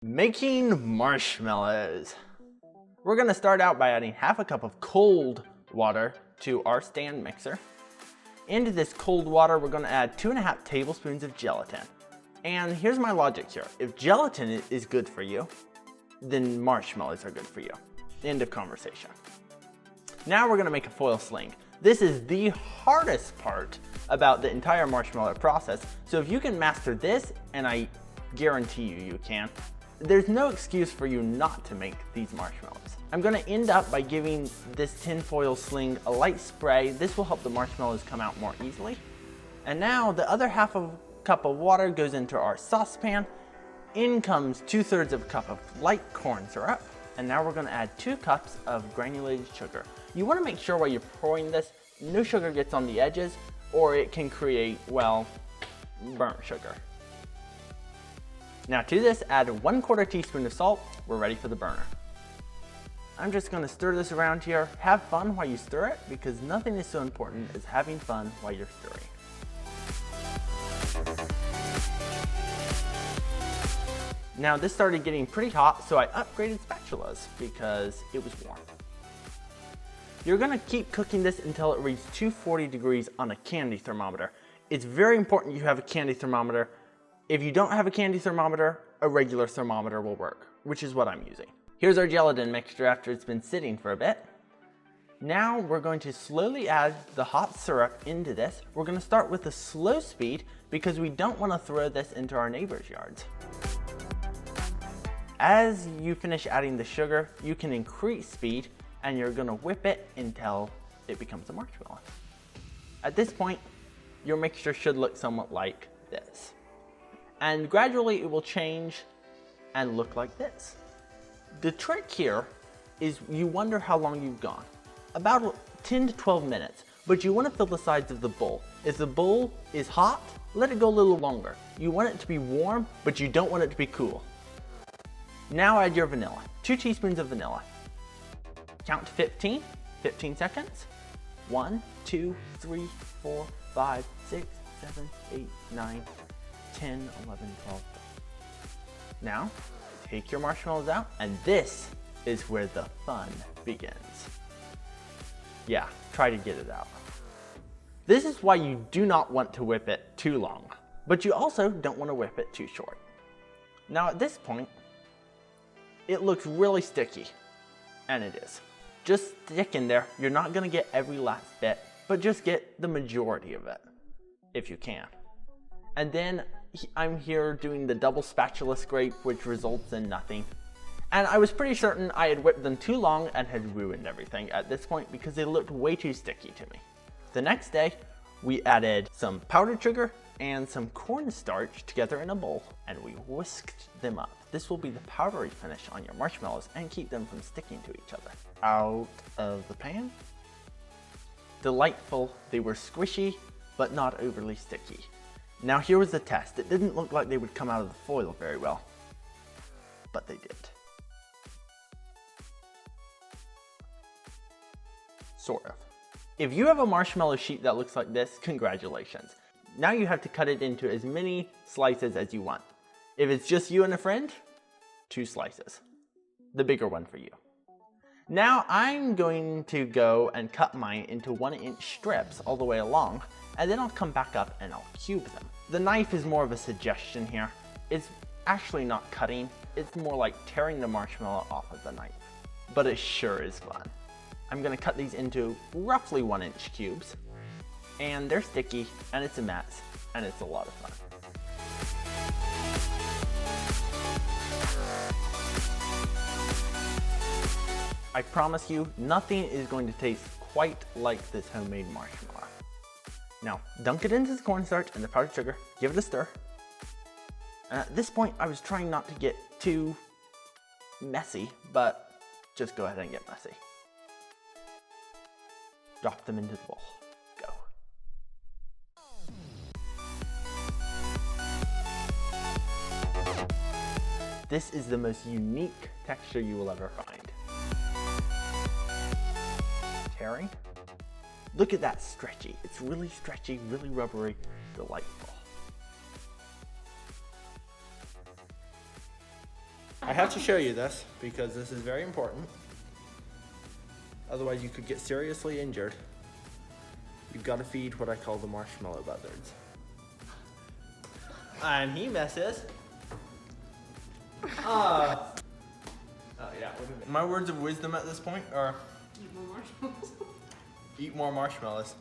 Making marshmallows. We're going to start out by adding half a cup of cold water to our stand mixer. Into this cold water, we're going to add 2.5 tablespoons of gelatin. And here's my logic here. If gelatin is good for you, then marshmallows are good for you. End of conversation. Now we're going to make a foil sling. This is the hardest part about the entire marshmallow process. So if you can master this, and I guarantee you can, there's no excuse for you not to make these marshmallows. I'm going to end up by giving this tinfoil sling a light spray. This will help the marshmallows come out more easily. And now the other half of a cup of water goes into our saucepan. In comes 2/3 of a cup of light corn syrup. And now we're going to add 2 cups of granulated sugar. You want to make sure while you're pouring this, no sugar gets on the edges, or it can create, well, burnt sugar. Now to this, add 1/4 teaspoon of salt. We're ready for the burner. I'm just going to stir this around here. Have fun while you stir it, because nothing is so important as having fun while you're stirring. Now this started getting pretty hot, so I upgraded spatulas because it was warm. You're going to keep cooking this until it reaches 240 degrees on a candy thermometer. It's very important you have a candy thermometer. If you don't have a candy thermometer, a regular thermometer will work, which is what I'm using. Here's our gelatin mixture after it's been sitting for a bit. Now we're going to slowly add the hot syrup into this. We're going to start with a slow speed because we don't want to throw this into our neighbors' yards. As you finish adding the sugar, you can increase speed and you're going to whip it until it becomes a marshmallow. At this point, your mixture should look somewhat like this. And gradually it will change and look like this. The trick here is you wonder how long you've gone. About 10 to 12 minutes, but you want to fill the sides of the bowl. If the bowl is hot, let it go a little longer. You want it to be warm, but you don't want it to be cool. Now add your vanilla, 2 teaspoons of vanilla. Count to 15 seconds. 1, 2, 3, 4, 5, 6, 7, 8, 9, 10, 11, 12. Now, take your marshmallows out, and this is where the fun begins. Yeah, try to get it out. This is why you do not want to whip it too long, but you also don't want to whip it too short. Now at this point, it looks really sticky, and it is. Just stick in there. You're not going to get every last bit, but just get the majority of it, if you can. And then I'm here doing the double spatula scrape, which results in nothing. And I was pretty certain I had whipped them too long and had ruined everything at this point because they looked way too sticky to me. The next day, we added some powdered sugar and some cornstarch together in a bowl, and we whisked them up. This will be the powdery finish on your marshmallows and keep them from sticking to each other. Out of the pan. Delightful. They were squishy, but not overly sticky. Now here was the test. It didn't look like they would come out of the foil very well, but they did. Sort of. If you have a marshmallow sheet that looks like this, congratulations. Now you have to cut it into as many slices as you want. If it's just you and a friend, 2 slices. The bigger one for you. Now I'm going to go and cut mine into 1-inch strips all the way along, and then I'll come back up and I'll cube them. The knife is more of a suggestion here. It's actually not cutting, it's more like tearing the marshmallow off of the knife. But it sure is fun. I'm gonna cut these into roughly 1-inch cubes, and they're sticky, and it's a mess, and it's a lot of fun. I promise you, nothing is going to taste quite like this homemade marshmallow. Now, dunk it into the cornstarch and the powdered sugar, give it a stir. And at this point, I was trying not to get too messy, but just go ahead and get messy. Drop them into the bowl. Go. This is the most unique texture you will ever find. Tearing. Look at that stretchy. It's really stretchy, really rubbery, delightful. I have to show you this because this is very important. Otherwise you could get seriously injured. You've got to feed what I call the marshmallow buzzards. And he messes. Oh yeah. My words of wisdom at this point are Eat more marshmallows. eat more marshmallows.